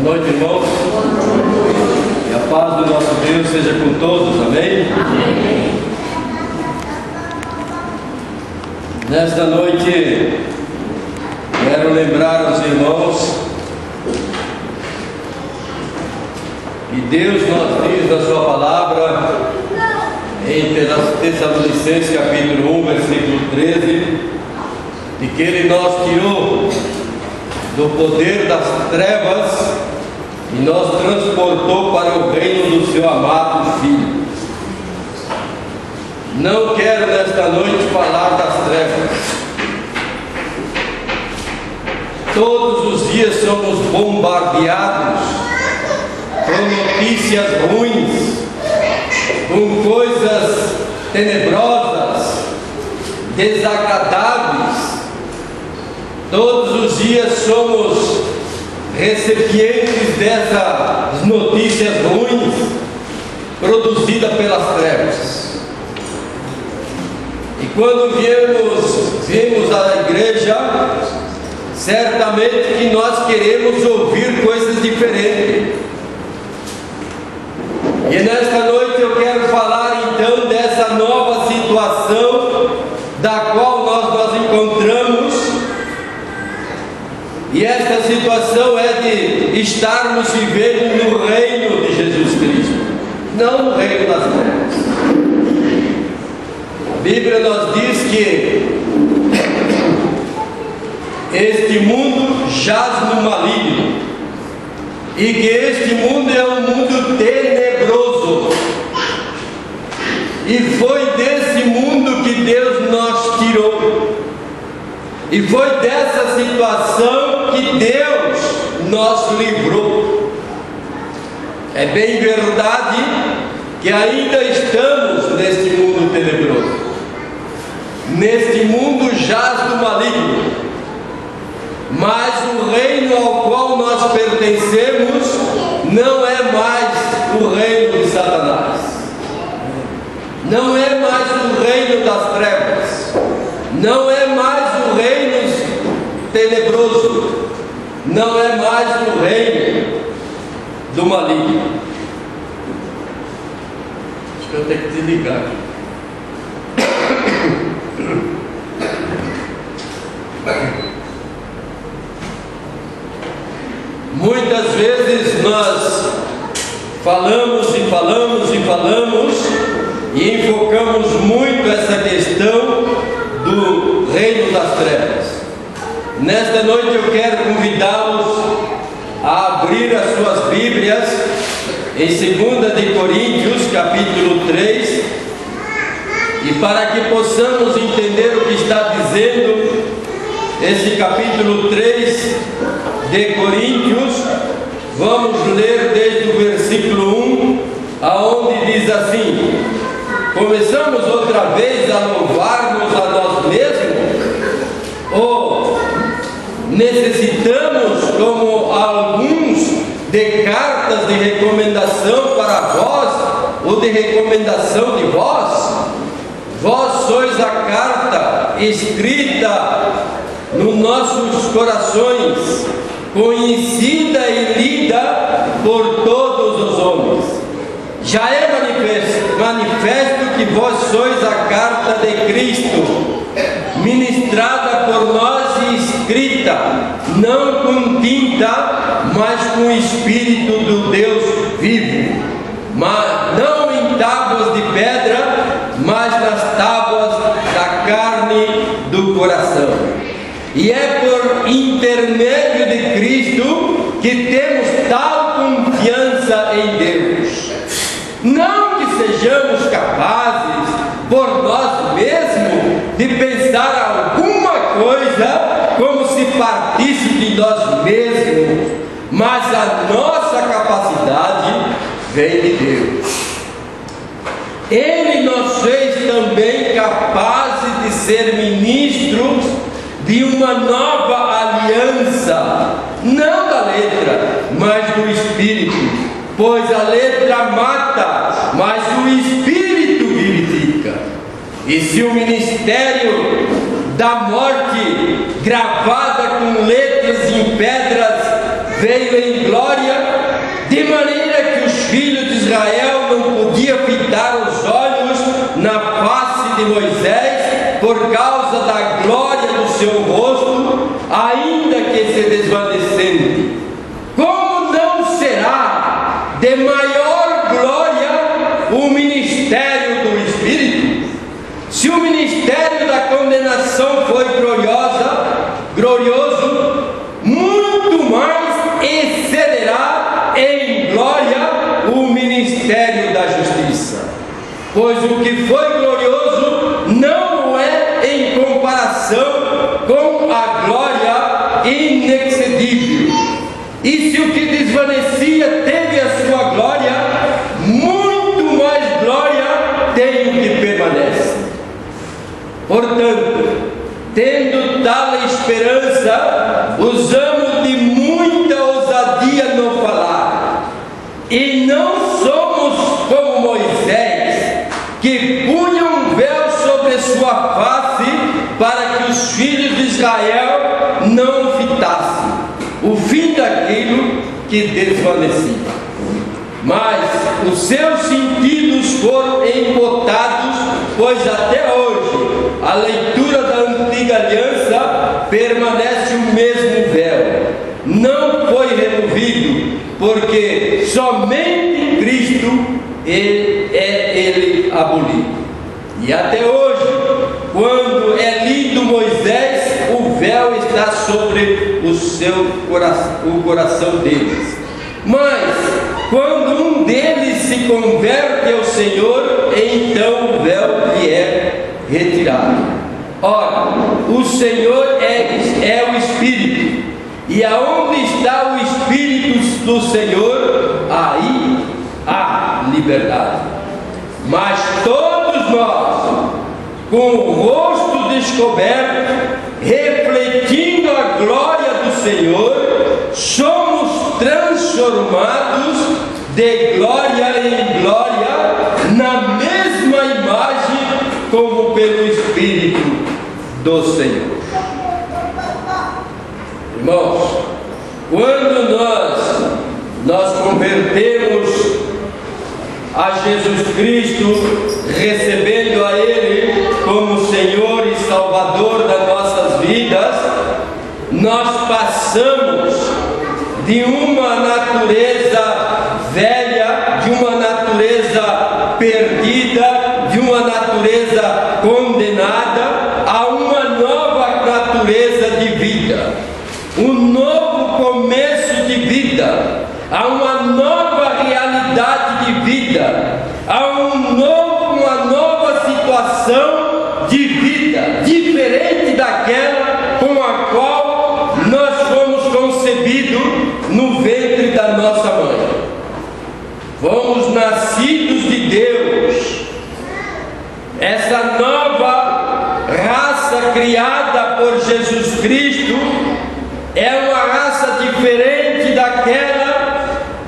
noite, irmãos. E a paz do nosso Deus seja com todos, amém? Amém. Nesta noite, quero lembrar aos irmãos que Deus nos diz na sua palavra, em Tessalonicenses capítulo 1, versículo 13, de que Ele nos tirou do poder das trevas e nos transportou para o reino do seu amado Filho. Não quero nesta noite falar das trevas. Todos os dias somos bombardeados com notícias ruins, com coisas tenebrosas, desagradáveis. Todos os dias somos recipientes dessas notícias ruins produzidas pelas trevas. E quando viemos à igreja, certamente que nós queremos ouvir coisas diferentes. E nesta noite eu quero falar então dessa nova situação da qual nós encontramos. E esta situação é de estarmos vivendo no reino de Jesus Cristo, não no reino das trevas. A Bíblia nos diz que este mundo jaz no maligno, e que este mundo é um mundo tenebroso, e foi desse mundo que Deus nos tirou, e foi dessa situação que Deus nos livrou. É bem verdade que ainda estamos neste mundo tenebroso, neste mundo jaz do maligno, mas o reino ao qual nós pertencemos não é mais o reino de Satanás, não é mais o reino das trevas, não é mais o reino tenebroso, não é mais o reino do maligno. Acho que eu tenho que desligar aqui. Muitas vezes nós falamos e enfocamos muito essa questão do reino das trevas. Nesta noite eu quero convidá-los a abrir as suas Bíblias em 2 de Coríntios capítulo 3, e para que possamos entender o que está dizendo esse capítulo 3 de Coríntios, vamos ler desde o versículo 1, aonde diz assim: começamos outra vez a louvar-nos a nós mesmos? Ou necessitamos, como alguns, de cartas de recomendação para vós, ou de recomendação de vós? Vós sois a carta escrita nos nossos corações, conhecida e lida por todos os homens. Já é manifesto que vós sois a carta de Cristo, ministrada por nós e escrita, não com tinta, mas com o Espírito do Deus vivo, mas não em tábuas de pedra, mas nas tábuas da carne do coração. E é por intermédio de Cristo que temos tal confiança em Deus. Não que sejamos capazes, por nós mesmos, de pensar alguma coisa como se partisse de nós mesmos, mas a nossa capacidade vem de Deus. Ele nos fez também capazes de ser ministros de uma nova aliança, não da letra, mas do Espírito, pois a letra mata, mas o Espírito vivifica. E se o ministério da morte, gravada com letras em pedras veio em glória, de maneira que os filhos de Israel não podiam fitar os olhos na face de Moisés por causa da glória do seu rosto, ainda que se desvanecendo. Como não será de maior glória o ministério do Espírito? Se o ministério da condenação foi glorioso, muito mais excederá em glória o ministério da justiça. Pois o que foi glorioso não é em comparação com a glória inexcedível. E se o que desvanecia teve a sua glória, muito mais glória tem o que permanece. Portanto, tendo tal esperança, usamos de muita ousadia no falar, e não somos como Moisés, que punha um véu sobre sua face para que os filhos de Israel não fitassem o fim daquilo que desvanecia. Mas os seus sentidos foram embotados, pois até hoje a leitura da antiga aliança permanece o mesmo véu, não foi removido, porque somente em Cristo ele abolido. E até hoje, quando é lido Moisés, o véu está sobre o coração deles. Mas quando um deles se converte ao Senhor, então o véu lhe é retirado. Ora, o Senhor é o Espírito, e aonde está o Espírito do Senhor, aí há liberdade. Mas todos nós, com o rosto descoberto, refletindo a glória do Senhor, somos transformados de glória em glória na mesma imagem, como pelo Espírito do Senhor. Irmãos, quando nós convertemos a Jesus Cristo, recebendo a Ele como Senhor e Salvador das nossas vidas, nós passamos de uma natureza velha, de uma natureza perdida, de uma natureza condenada, a uma nova natureza de vida, um novo começo de vida, a uma nova realidade de vida, a uma nova situação de vida, diferente daquela com a qual nós fomos concebidos no ventre da nossa mãe. Fomos nascidos de Deus. Essa nova raça criada por Jesus Cristo é uma raça diferente daquela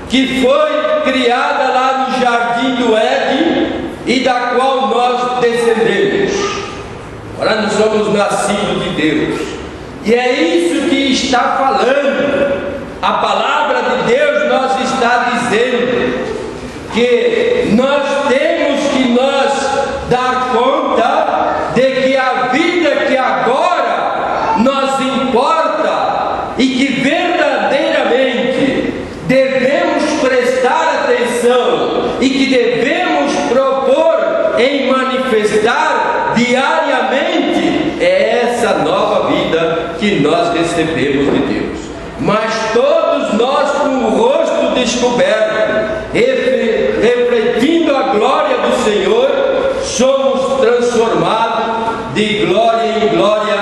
que foi criada lá no Jardim do Éden e da qual nós descendemos. Agora nós somos nascidos de Deus. E é isso que está falando. A palavra de Deus nos está dizendo que nós temos que dar conta de que a vida que agora nos importa e que verdadeiramente devemos prestar atenção e que devemos propor em manifestar diariamente é essa nova vida que nós recebemos de Deus. Mas todos nós com o rosto descoberto, refletindo a glória do Senhor, somos transformados de glória em glória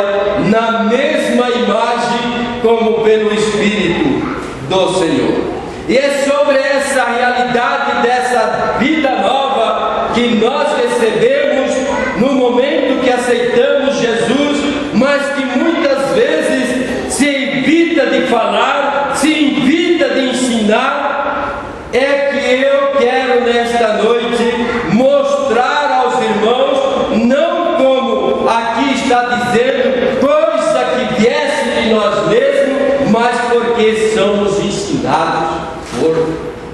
na mesma imagem como pelo Espírito do Senhor. E é sobre essa realidade dessa vida nova que nós recebemos no momento que aceitamos Jesus, mas que muitas vezes se evita de falar, se evita de ensinar. É que eu quero nesta noite mostrar aos irmãos, não como aqui está dizendo, coisa que viesse de nós mesmos, mas porque somos ensinados. ensinados por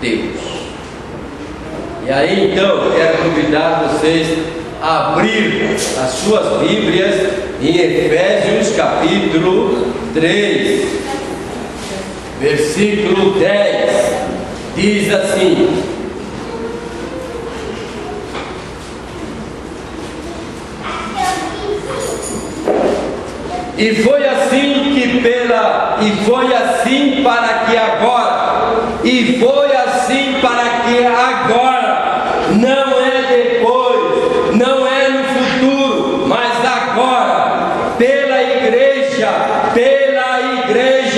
Deus. E aí então, quero convidar vocês a abrir as suas Bíblias em Efésios capítulo 3, versículo 10, diz assim: E foi assim para que agora, não é depois, não é no futuro, mas agora, pela igreja,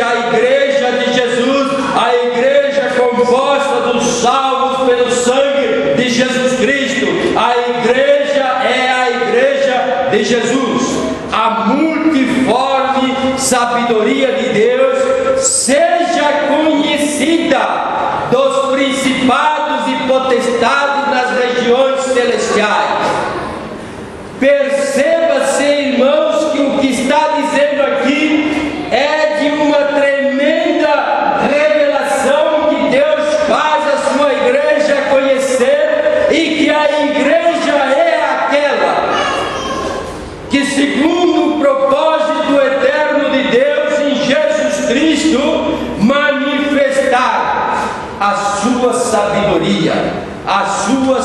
a igreja de Jesus, a igreja composta dos salvos pelo sangue de Jesus Cristo, a igreja é a igreja de Jesus. A multiforme sabedoria de Deus seja conhecida dos principados e potestades nas regiões celestiais. Perceba-se, irmãos, que o que está dizendo aqui é de uma tremenda revelação que Deus faz a sua igreja conhecer, e que a igreja é aquela que, segundo o propósito eterno de Deus em Jesus Cristo, manifestar a sua sabedoria, a sua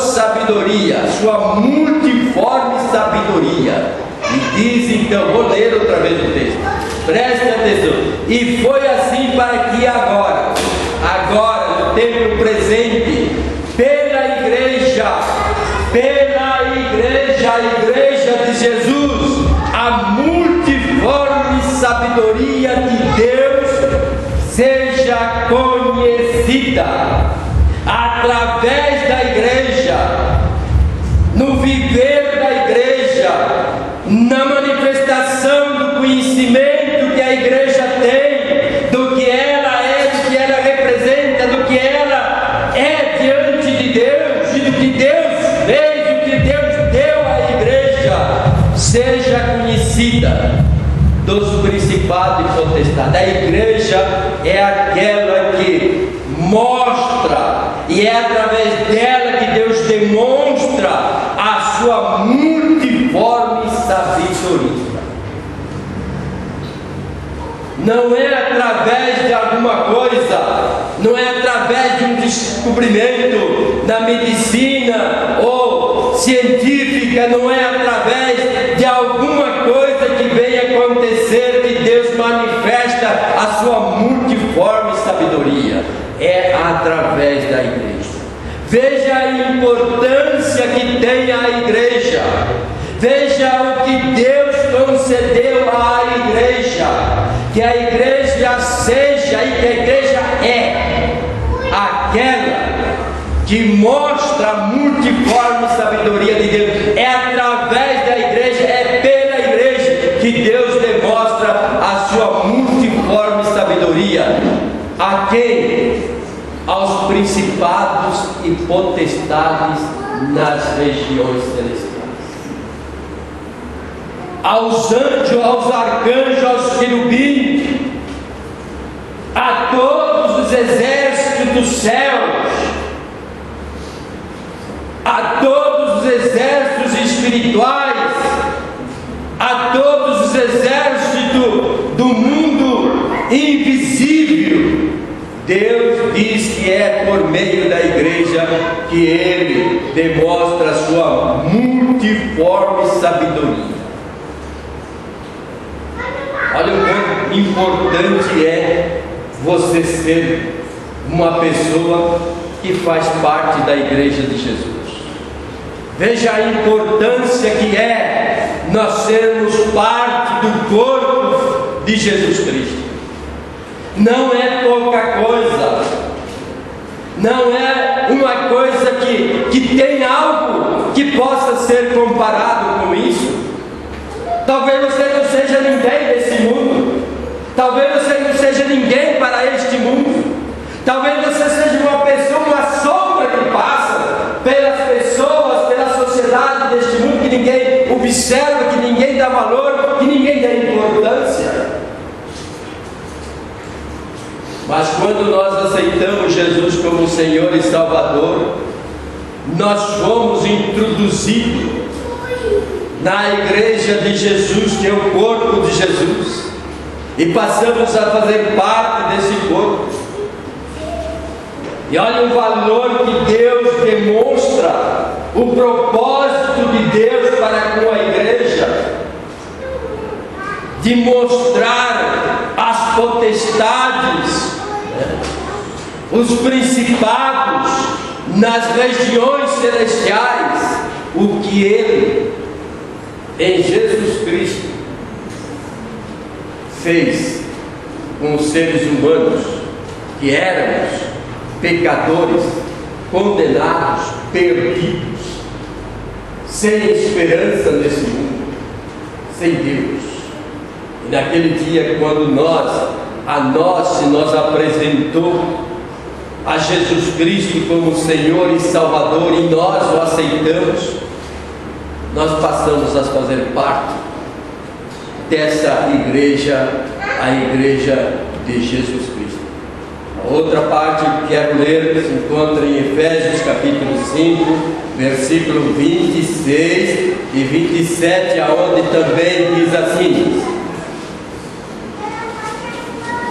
multiforme sabedoria. E diz então, vou ler outra vez o texto, preste atenção. E foi assim para que agora, no tempo presente, pela igreja, a igreja de Jesus, a multiforme sabedoria de Deus seja conhecida através da igreja, no viver da igreja, na manifestação do conhecimento que a igreja tem, do que ela é, do que ela representa, do que ela é diante de Deus, e do que Deus fez, do que Deus deu à igreja, seja conhecida dos principados e potestades. A igreja é aquela que mostra, e é através dela que Deus demonstra a sua multiforme sabedoria. Não é através de alguma coisa, não é através de um descobrimento na medicina ou científica, não é através de alguma coisa que venha acontecer que Deus manifesta a sua multiforme sabedoria. É através da igreja. Veja a importância que tem a igreja. Veja o que Deus concedeu à igreja. Que a igreja seja, e que a igreja é aquela que mostra a multiforme sabedoria de Deus. É através da igreja, é pela igreja que Deus demonstra a sua multiforme sabedoria. A quem? Aos principados e potestades nas regiões celestiais, aos anjos, aos arcanjos, aos querubins, a todos os exércitos dos céus, a todos os exércitos espirituais, a todos os exércitos do mundo invisível. Deus diz que é por meio da igreja que Ele demonstra a sua multiforme sabedoria. Olha o quanto importante é você ser uma pessoa que faz parte da igreja de Jesus. Veja a importância que é nós sermos parte do corpo de Jesus Cristo. Não é pouca coisa, não é uma coisa que tem algo que possa ser comparado com isso. Talvez você não seja ninguém desse mundo, talvez você não seja ninguém para este mundo, talvez você seja uma pessoa, uma sombra que passa pelas pessoas, pela sociedade deste mundo, que ninguém observa, que ninguém dá valor, que ninguém dá importância. Mas quando nós aceitamos Jesus como Senhor e Salvador, nós fomos introduzidos na igreja de Jesus, que é o corpo de Jesus, e passamos a fazer parte desse corpo. E olha o valor que Deus demonstra, o propósito de Deus para com a igreja, de mostrar as potestades, os principados nas regiões celestiais, o que Ele, em Jesus Cristo, fez com os seres humanos que éramos pecadores, condenados, perdidos, sem esperança nesse mundo, sem Deus. E naquele dia, quando se nos apresentou a Jesus Cristo como Senhor e Salvador, e nós o aceitamos, nós passamos a fazer parte dessa igreja, a igreja de Jesus Cristo. A outra parte que quero ler se encontra em Efésios capítulo 5, versículo 26 e 27, aonde também diz assim.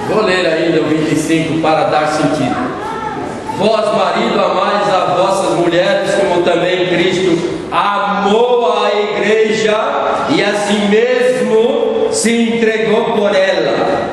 Vou ler ainda o 25 para dar sentido. Vós, marido, amais a vossas mulheres, como também Cristo amou a igreja e a si mesmo se entregou por ela.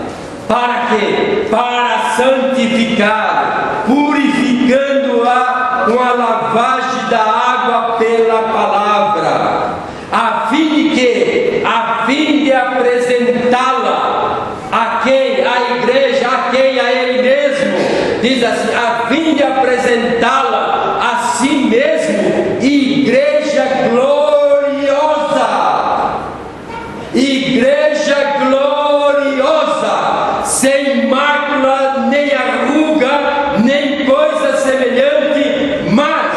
Para quê? Para santificar, purificando-a com a lavagem da água pela palavra, a fim de quê? A fim de apresentá-la a quem? A igreja, a quem? A Ele mesmo. Diz assim, a fim de apresentá-la a si mesmo, igreja gloriosa, igreja gloriosa, sem mácula, nem arruga, nem coisa semelhante, mas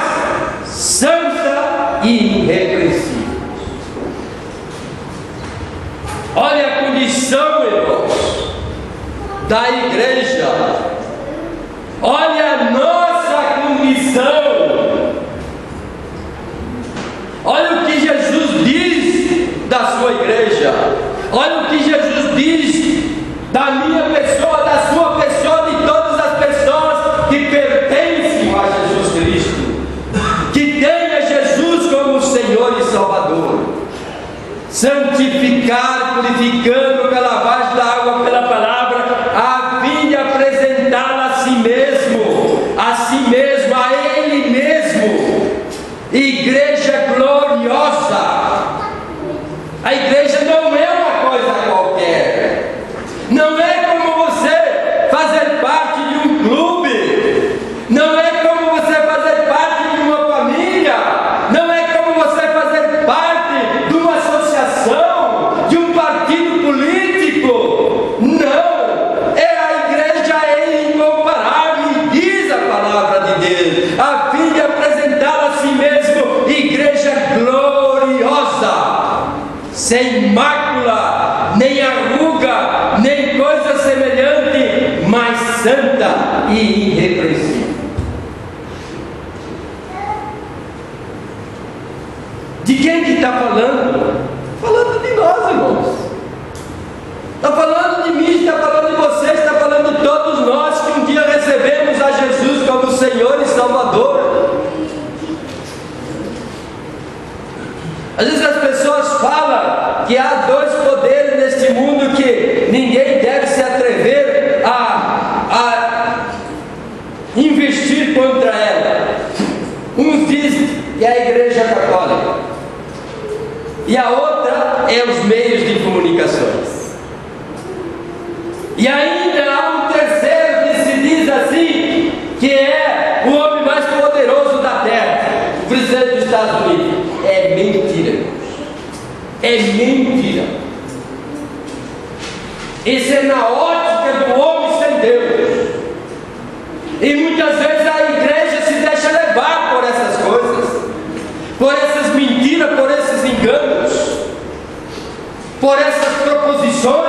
santa e irrepreensível. Olha a condição, irmãos, da igreja. Olha a nossa condição. Olha o que Jesus diz da sua igreja. Olha o que Jesus diz da minha pessoa, da sua pessoa, de todas as pessoas que pertencem a Jesus Cristo, que têm a Jesus como Senhor e Salvador. Santificar, purificando pela lavagem da água pela palavra, a fim de apresentá-la a si mesmo, a Ele mesmo, igreja gloriosa. A igreja não é uma coisa qualquer, não é como você fazer parte de um clube, não é como você fazer parte de uma família, não é como você fazer parte de uma associação, de um partido político. Não, a igreja é incomparável, e diz a palavra de Deus, a fim de apresentá-la a si mesmo, igreja gloriosa, sem mácula, nem arruga, nem coisa semelhante, mas santa e irrepreensível. De quem que está falando? Falando de nós, irmãos. Está falando de mim, está falando de vocês, está falando de todos nós que um dia recebemos a Jesus como Senhor e Salvador. Às vezes as pessoas falam que há dois poderes neste mundo que ninguém deve se atrever a investir contra ela. Uns dizem que é a Igreja Católica, e a outra é os meios de comunicações. E ainda há um terceiro que se diz assim, que é o homem mais poderoso da terra, o presidente dos Estados Unidos. É mentira, irmãos. É mentira. Isso é na ótica do homem sem Deus. E muitas vezes a igreja se deixa levar por essas coisas, por essas mentiras, por esses enganos, por essas proposições.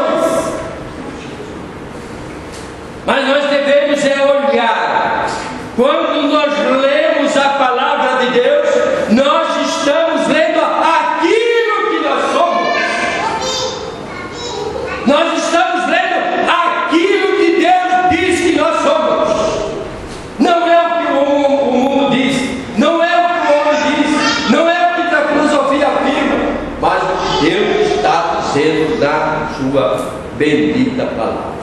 palavra.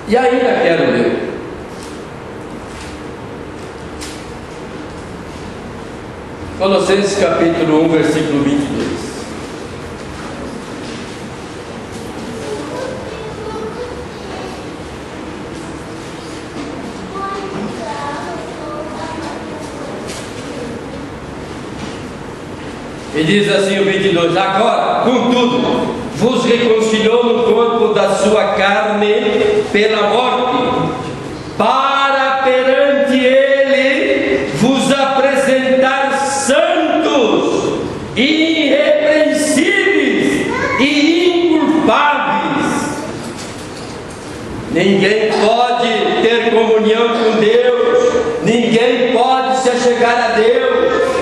E ainda quero ler Colossenses capítulo 1, versículo 22. E diz assim o 22: agora, contudo, vos reconciliou no corpo da sua carne pela morte, para perante ele vos apresentar santos, irrepreensíveis e inculpáveis. Ninguém pode ter comunhão com Deus, ninguém pode se achegar a Deus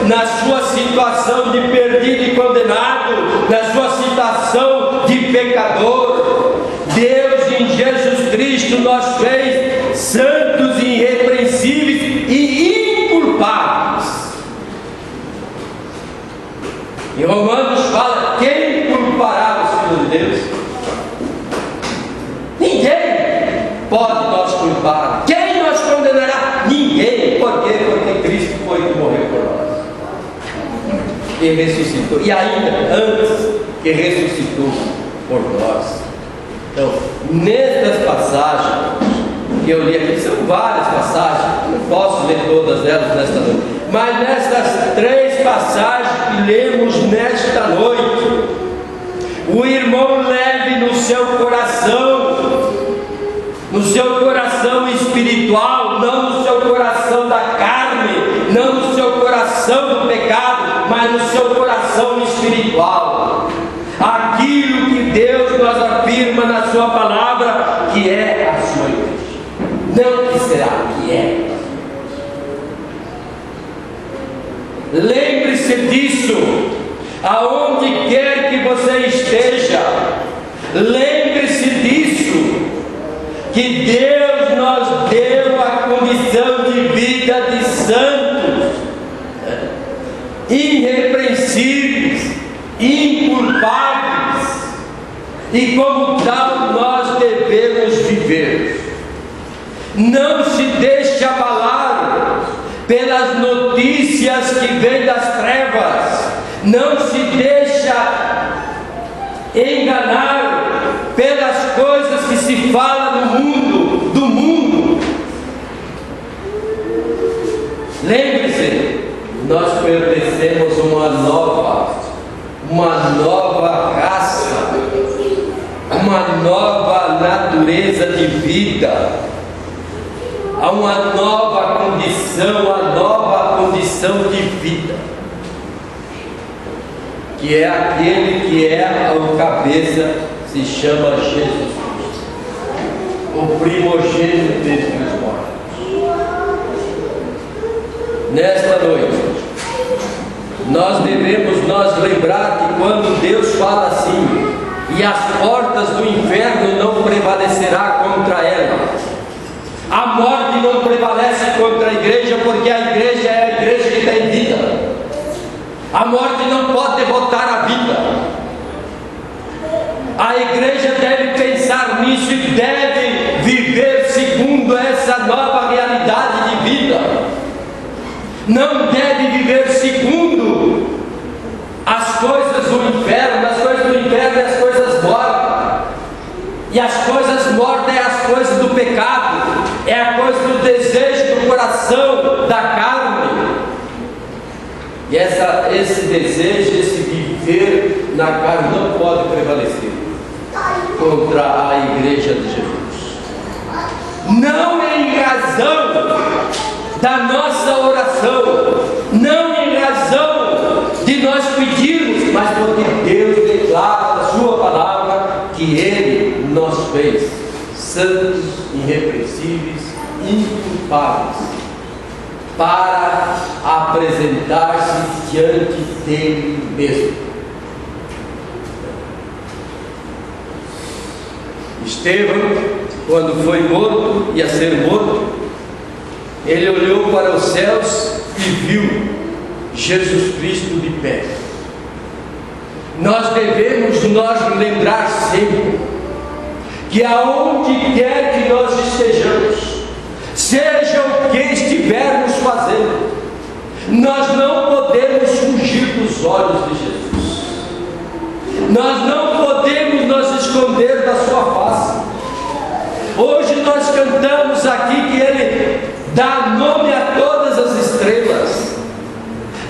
na sua situação de perdido e condenado, na sua situação de pecador. Deus em Jesus Cristo nos fez santos e irrepreensíveis e inculpáveis. Em Romanos fala: quem culpará os filhos de Deus? Ninguém pode nos culpar. Quem nos condenará? Ninguém. Por quê? Porque Cristo foi que morreu por nós e ressuscitou, e ainda antes que ressuscitou por nós. Então, nestas passagens que eu li aqui, são várias passagens, não posso ler todas elas nesta noite, mas nestas 3 passagens que lemos nesta noite, o irmão leve no seu coração espiritual, não no seu coração da carne, não no seu coração do pecado, mas no seu coração espiritual, aquilo que Deus nos afirma na sua palavra, que é a sua igreja, não que será, que é. Lembre-se disso, aonde quer que você esteja, lembre-se disso, que Deus nos deu a condição de vida de santos, irrepreensíveis, inculpáveis, e como tal nós devemos viver. Não se deixe abalar pelas notícias que vêm das trevas, não se deixa enganar pelas coisas que se fala no mundo, do mundo. Lembre-se, nós pertencemos a uma nova raça, uma nova natureza de vida, a uma nova condição de vida, que é aquele que é o cabeça, se chama Jesus Cristo, o primogênito dentre os mortos. Nesta noite, nós devemos nos lembrar que quando Deus fala assim: e as portas do inferno não prevalecerá contra ela, a morte não prevalece contra a igreja, porque a igreja é a igreja que tem vida. A morte não pode derrotar a vida. A igreja deve pensar nisso e deve viver segundo essa nova realidade de vida. Não deve viver segundo as coisas do inferno. As coisas do inferno é as coisas mortas, e as coisas mortas é as coisas do pecado, é a coisa do desejo do coração, da carne. E esse desejo, esse viver na carne não pode prevalecer contra a igreja de Jesus. Não em razão da nossa oração, não em razão de nós pedirmos, mas porque Deus declara na sua palavra que Ele nos fez santos, irrepreensíveis, inculpáveis, para apresentar-se diante dele mesmo. Estevão, quando foi morto, ia ser morto, ele olhou para os céus e viu Jesus Cristo de pé. nós devemos nos lembrar sempre que aonde quer que nós estejamos, seja o que estivermos fazendo, nós não podemos fugir dos olhos de Jesus. Nós não podemos nos esconder da sua face. Hoje nós cantamos aqui que Ele dá nome a todas as estrelas,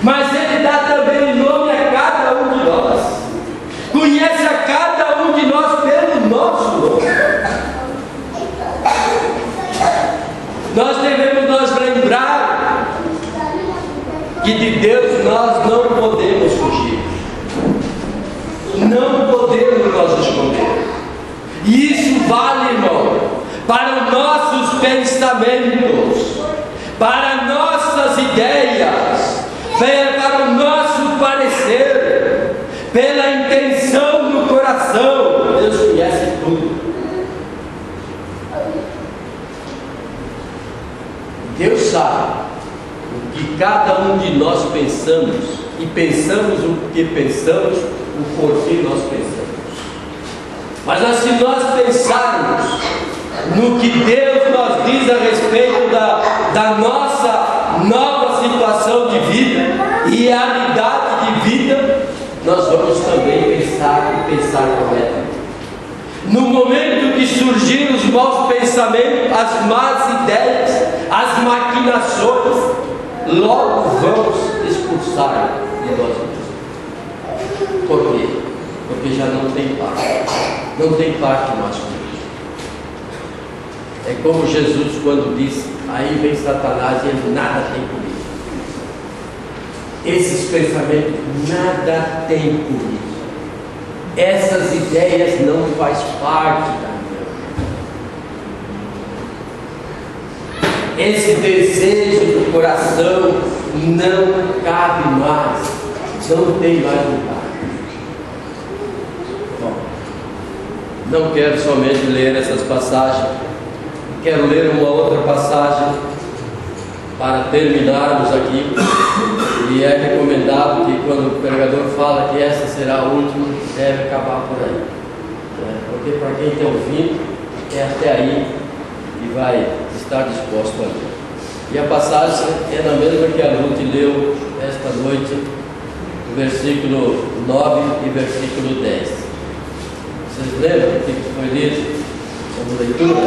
mas Ele dá também nome a cada um de nós, conhece a cada um de nós pelo nosso nome. Nós devemos nos lembrar que de Deus nós não podemos fugir, não podemos nos esconder. E isso vale, irmão, para os nossos pensamentos, para nossas ideias, para o nosso parecer, pela intenção do coração. Deus conhece tudo. Deus sabe o que cada um de nós pensamos, e pensamos o que pensamos, o porquê nós pensamos. Mas se nós pensarmos no que Deus nos diz a respeito da nossa nova situação de vida e realidade de vida, nós vamos também pensar corretamente. No momento que surgirem os maus pensamentos, as más ideias, as maquinações, logo vamos expulsar de nós mesmos. Por quê? Porque já não tem parte mais comigo. É como Jesus quando disse: aí vem Satanás e ele nada tem comigo. Esses pensamentos nada tem comigo. Essas ideias não faz parte da minha vida. Esse desejo do coração não cabe mais, não tem mais lugar. Bom, não quero somente ler essas passagens, quero ler uma outra passagem para terminarmos aqui. E é recomendado que quando o pregador fala que essa será a última, deve acabar por aí, porque para quem está ouvindo é até aí e vai estar disposto a ler. E a passagem é na mesma que a Ruth leu esta noite, o versículo 9 e versículo 10. Vocês lembram o que foi lido? Como leitura?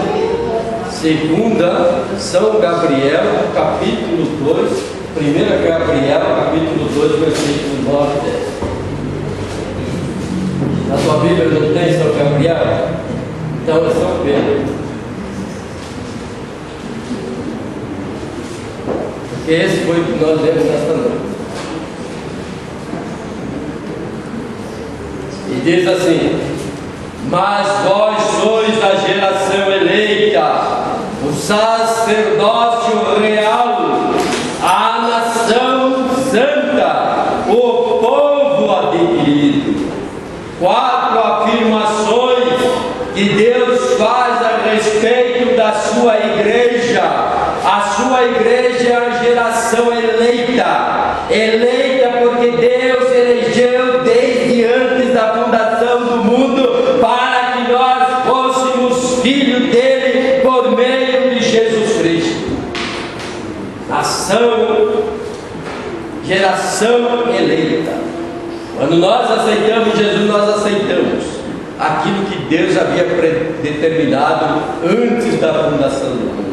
Segunda São Gabriel, capítulo 2, 1 Gabriel, capítulo 2, versículo 9 e 10. Na sua Bíblia não tem São Gabriel? Então é São Pedro. Porque esse foi o que nós lemos nesta noite. E diz assim: mas vós sois a geração eleita, o sacerdócio real, a nação santa, o povo adquirido. 4 afirmações que Deus faz a respeito da sua igreja. A sua igreja é a geração eleita, eleita porque Deus elegeu desde antes da fundação do mundo para que nós fôssemos filhos dele por meio de Jesus Cristo. Geração eleita. Quando nós aceitamos Jesus, nós aceitamos aquilo que Deus havia predeterminado antes da fundação do mundo.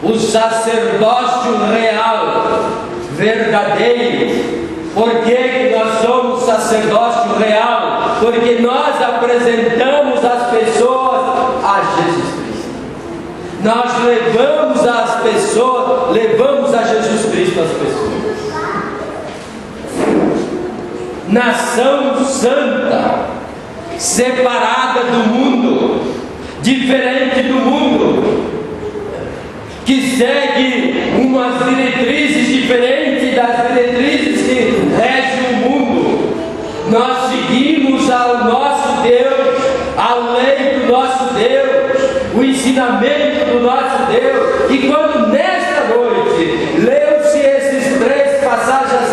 O sacerdócio real, verdadeiro. Por que nós somos sacerdócio real? Porque nós apresentamos as pessoas a Jesus Cristo. Nós levamos as pessoas, levamos a Jesus Cristo as pessoas. Nação santa, separada do mundo, diferente do mundo, que segue umas diretrizes diferentes das diretrizes que regem o mundo. Nós seguimos ao nosso Deus, a lei do nosso Deus, o ensinamento do nosso Deus. E quando nesta noite leu-se essas três passagens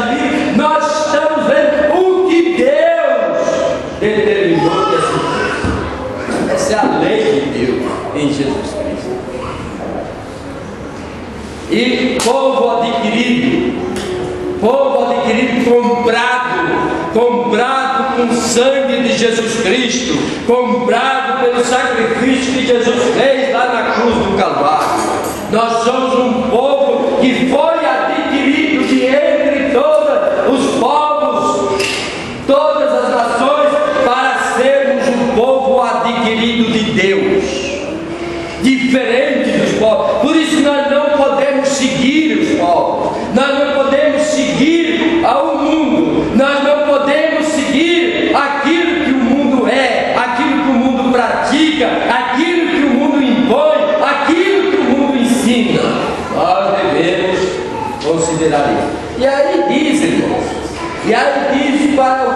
bíblicas, nós estamos vendo o que Deus determinou que assim fosse. Essa é a lei de Deus em Jesus Cristo. E povo adquirido, comprado com o sangue de Jesus Cristo, comprado pelo sacrifício que Jesus fez lá na cruz do Calvário. Nós somos um povo que foi adquirido de entre todos os povos, todas as nações, para sermos um povo adquirido de Deus, diferente dos povos. Por isso nós não podemos seguir os povos, nós não podemos seguir ao mundo, nós não podemos seguir aquilo que o mundo é, aquilo que o mundo pratica, aquilo que o mundo impõe, aquilo que o mundo ensina. Nós devemos considerar isso. E aí diz, irmãos, para o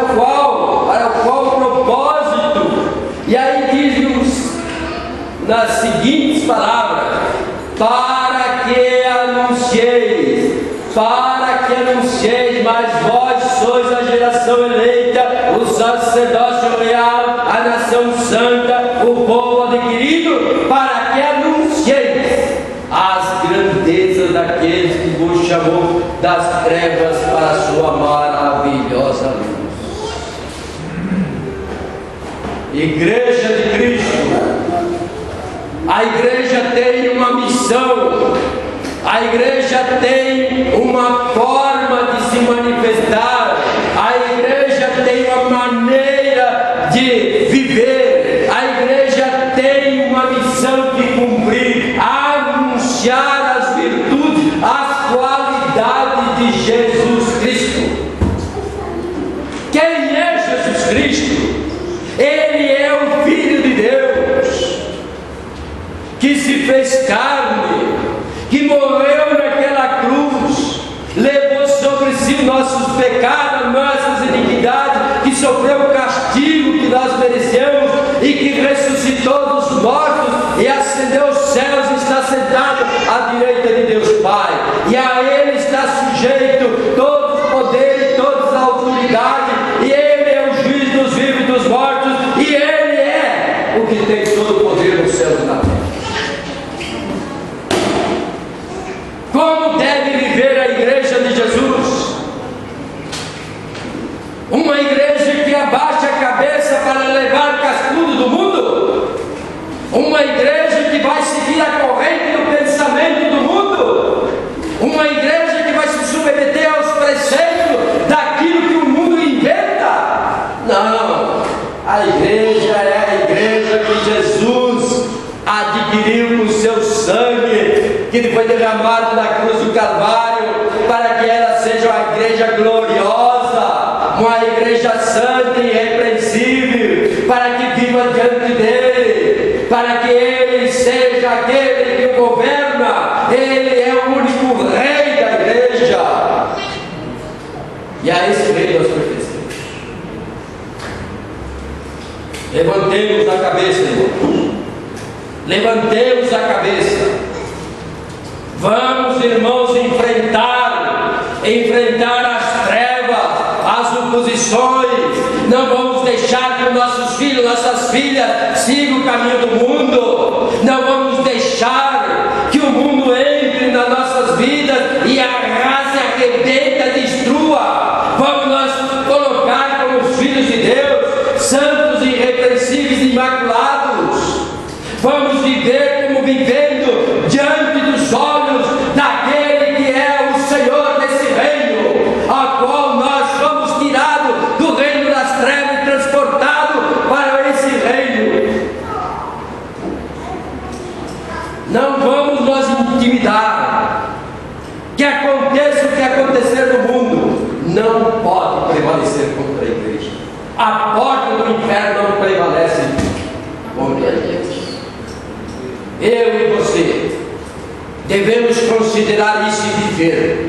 qual propósito, e aí diz nas seguintes palavras: para que anuncieis, mas vós sois a geração eleita, o sacerdócio real, a nação santa, o povo adquirido, para que anuncieis as grandezas daqueles que vos chamou das trevas para a sua maravilhosa luz. Igreja de Cristo, a igreja tem uma missão, a igreja tem uma forma de se manifestar, a igreja tem uma maneira de viver, a igreja tem uma missão de cumprir, anunciar as virtudes, as qualidades de Jesus Cristo. Quem é Jesus Cristo? Ele é o Filho de Deus, que se fez carne, que morreu naquela cruz, levou sobre si nossos pecados, nossas iniquidades, que sofreu o castigo que nós merecemos e que ressuscitou dos mortos e ascendeu aos céus e está sentado à direita de Deus Pai. E a Ele está sujeito todo o poder e toda a autoridade, e Ele é o juiz dos vivos e dos mortos, e Ele é o que tem todo o poder nos céus e na terra. Como deve viver a igreja de Jesus? Uma igreja que abaixa a cabeça para levar o cascudo do mundo? Uma igreja que vai seguir a corrente do pensamento do mundo? Uma igreja que vai se submeter aos preceitos daquilo que o mundo inventa? Não, a igreja é a igreja que Jesus adquiriu com o seu sangue, que foi derramado na cruz do Calvário, para que ela seja uma igreja gloriosa, uma igreja santa e irrepreensível, para que viva diante dele, para que ele seja aquele que o governa. Ele é o único rei da igreja, e a esse rei nós pertencemos. Levantemos a cabeça, irmãos. Levantemos a cabeça. Vamos, irmãos, enfrentar as trevas, as oposições. Não vamos deixar que nossos filhos, nossas filhas sigam o caminho do mundo. Não vamos deixar que o mundo entre nas nossas vidas e arrase, arrebenta, destrua. Vamos nós colocar como os filhos de Deus, santos, irrepreensíveis e imaculados. Vamos viver como vivendo diante dos olhos daquele que é o Senhor desse reino, a qual nós fomos tirados do reino das trevas e transportados para esse reino. Não vamos nos intimidar. Que aconteça o que acontecer no mundo, não pode prevalecer contra a igreja. A porta do inferno não prevalece contra a igreja. Eu e você devemos considerar isso e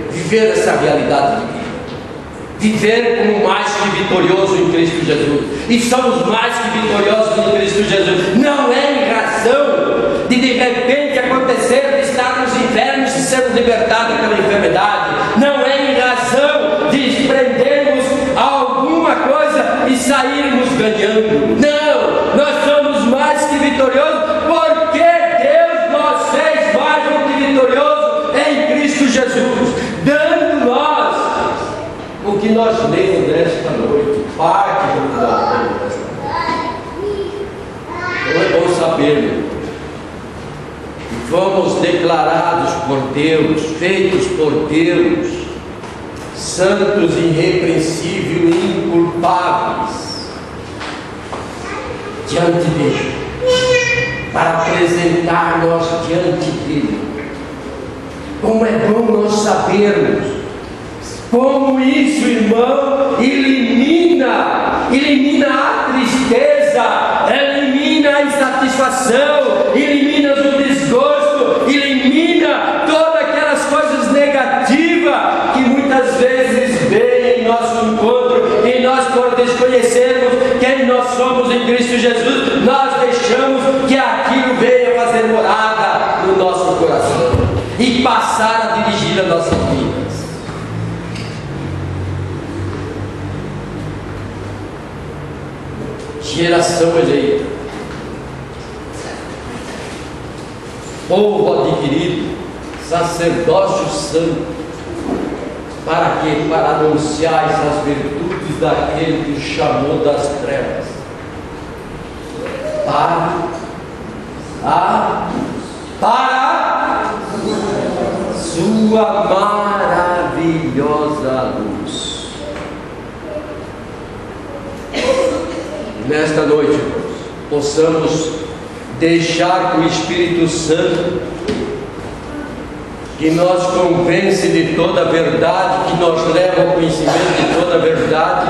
viver essa realidade de vida, viver como mais que vitorioso em Cristo Jesus. E somos mais que vitoriosos em Cristo Jesus. Não é em razão de repente acontecer de estar nos infernos e sermos libertados pela enfermidade. Não é em razão de prendermos alguma coisa e sairmos ganhando. Não, nós somos mais que vitoriosos, porque Deus nos fez mais do que vitorioso em Cristo Jesus, dando nós o que nós lemos nesta noite, parte do que nós lemos nesta noite. Então é bom sabermos. Fomos declarados por Deus, feitos por Deus, santos, irrepreensíveis e inculpáveis diante dele, para apresentar-nos diante dele. Como é bom nós sabermos como isso, irmão, elimina a tristeza, elimina a insatisfação, elimina o desgosto, elimina todas aquelas coisas negativas que muitas vezes vêm em nosso encontro, e nós, por desconhecermos quem nós somos em Cristo Jesus, nós deixamos que aquilo venha fazer morada no nosso coração e passar a dirigir a nossa vida. Geração eleita, povo adquirido, sacerdócio santo, para quê? Para anunciar as virtudes daquele que chamou das trevas para sua maravilhosa luz. Nesta noite, irmãos, possamos deixar que o Espírito Santo, que nos convence de toda a verdade, que nos leva ao conhecimento de toda a verdade,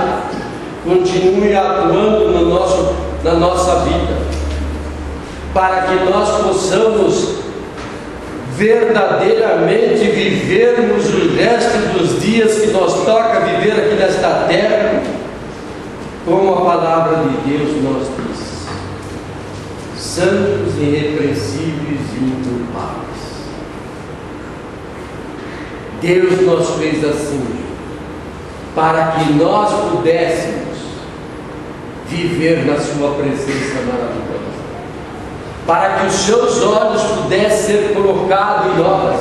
continue atuando na nossa vida, para que nós possamos verdadeiramente vivermos o resto dos dias que nos toca viver aqui nesta terra, como a palavra de Deus nos diz: santos, irrepreensíveis e inculpáveis. Deus nos fez assim, para que nós pudéssemos viver na sua presença maravilhosa, para que os seus olhos pudessem ser colocados em nós,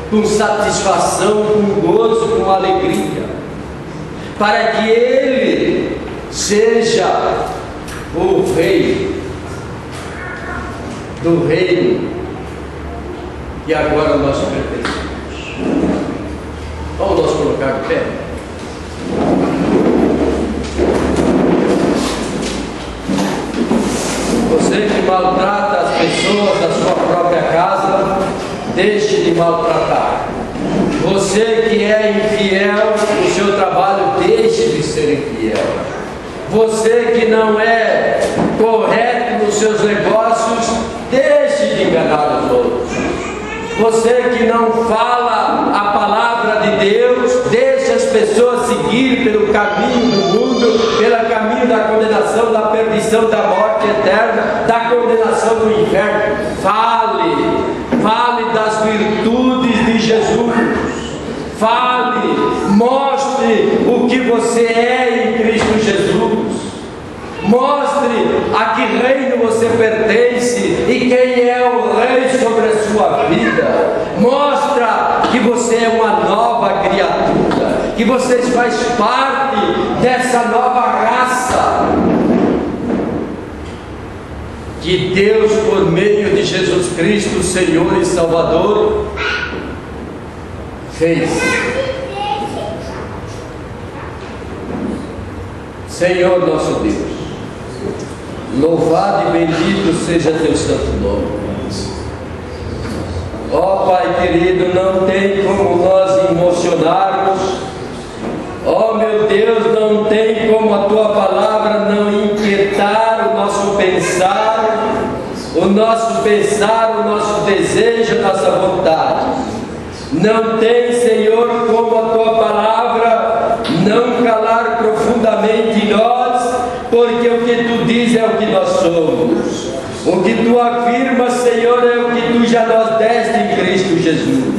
com satisfação, com gozo, com alegria, para que Ele seja o Rei do reino que agora nós pertencemos. Vamos nós colocar de pé. Você que maltrata as pessoas da sua própria casa, deixe de maltratar. Você que é infiel no seu trabalho, deixe de ser infiel. Você que não é correto nos seus negócios, deixe de enganar os outros. Você que não fala a palavra de Deus, deixe as pessoas seguir pelo caminho do mundo, pelo caminho da condenação, da perdição, da morte eterna, da condenação do inferno. Fale das virtudes de Jesus. Fale, mostre o que você é em Cristo Jesus. Mostre a que reino você pertence e quem é o rei sobre a sua vida. Mostra que você é uma nova criatura, que você faz parte dessa nova raça que Deus, por meio de Jesus Cristo, Senhor e Salvador, fez. Senhor nosso Deus, louvado e bendito seja teu santo nome. Ó Pai querido, não tem como nós emocionarmos. Ó meu Deus, não tem como a tua palavra não inquietar o nosso pensar, o nosso desejo, a nossa vontade. Não tem, Senhor, como a tua palavra não calar profundamente em nós, porque o que tu dizes é o que nós somos. O que tu afirmas, Senhor, é o que tu já nos deste em Cristo Jesus.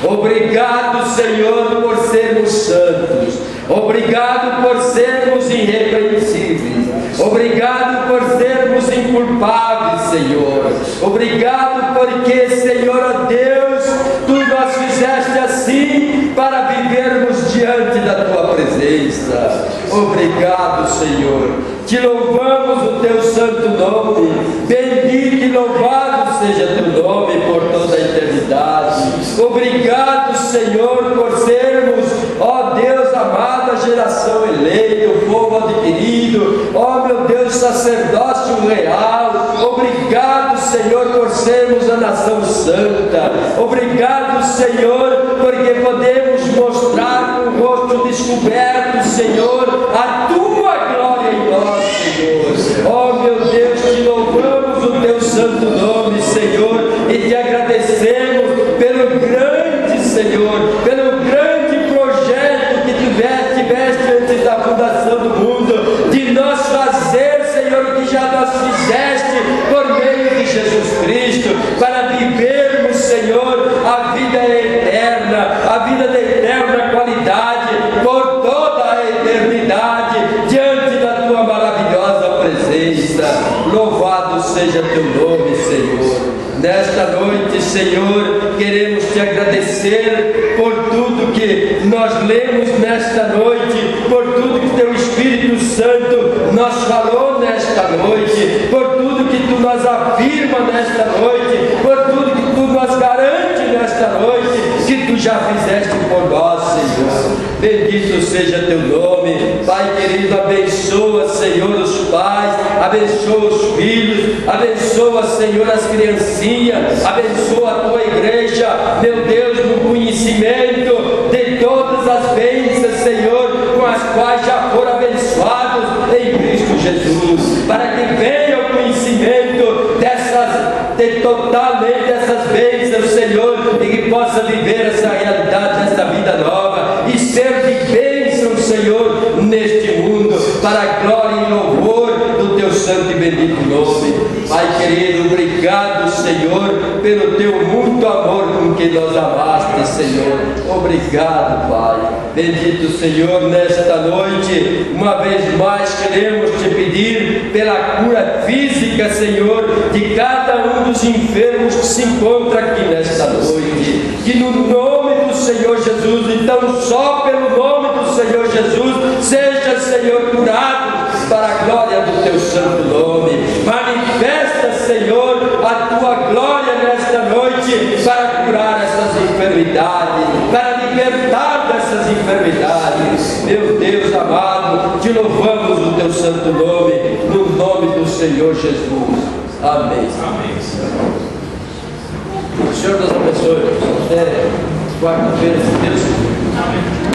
Obrigado, Senhor, por sermos santos. Obrigado por sermos irrepreensíveis. Obrigado por sermos inculpáveis, Senhor. Obrigado porque, Senhor, ó Deus, Tu nos fizeste assim para vivermos diante da Tua presença. Obrigado, Senhor. Te louvamos o Teu santo nome. Bendito e louvado seja Teu nome por toda a eternidade. Obrigado, Senhor, por sermos, ó Deus amado, a geração eleita, o povo adquirido, ó meu Deus, sacerdócio real. Obrigado, Senhor, por sermos a nação santa. Obrigado, Senhor, porque podemos mostrar com o rosto descoberto, Senhor, a Tua glória em nós, Senhor. Ó meu Deus, te louvamos o Teu santo nome, Senhor, e te agradecemos pelo grande, Senhor, pelo grande projeto que tiveste antes da fundação do mundo, de nós fazer, Senhor, o que já nós fizeste por meio de Jesus Cristo, para vivermos, Senhor, a vida eterna, a vida de eterna qualidade, por toda a eternidade, diante da Tua maravilhosa presença. Louvado seja Teu nome, Senhor. Nesta noite, Senhor, queremos Te agradecer por tudo que nós lemos nesta noite, por tudo que Teu Espírito Santo nos falou nesta noite, por tudo que Tu nos afirma nesta noite, por tudo que Tu nos garante nesta noite, que Tu já fizeste por nós, Senhor. Bendito seja Teu nome. Pai querido, abençoa, Senhor, os pais, abençoa os filhos, abençoa, Senhor, as criancinhas, abençoa a Tua igreja, meu Deus, no conhecimento de todas as bênçãos, Senhor, com as quais já foram abençoados em Cristo Jesus, para que venha o conhecimento totalmente dessas bênçãos, Senhor, e que possa viver essa realidade, essa vida nova, e ser de bênção, Senhor, neste mundo, para a glória e louvor do Teu santo e bendito nome. Pai querido, obrigado, Senhor, pelo Teu muito amor com que nos amaste, Senhor. Obrigado, Pai. Bendito, Senhor, nesta noite, uma vez mais queremos Te pedir pela cura física, Senhor, de cada um dos enfermos que se encontra aqui nesta noite. Que no nome do Senhor Jesus, então só pelo nome do Senhor Jesus, seja, Senhor, curado para a glória do Teu santo nome. Manifesta, Senhor, a Tua glória nesta noite para curar essas enfermidades, para libertar dessas enfermidades. Meu Deus amado, Te louvamos o Teu santo nome, no nome do Senhor Jesus. Amém. Amém. O Senhor nos abençoe. Até quarta-feira, se Deus quiser. Amém.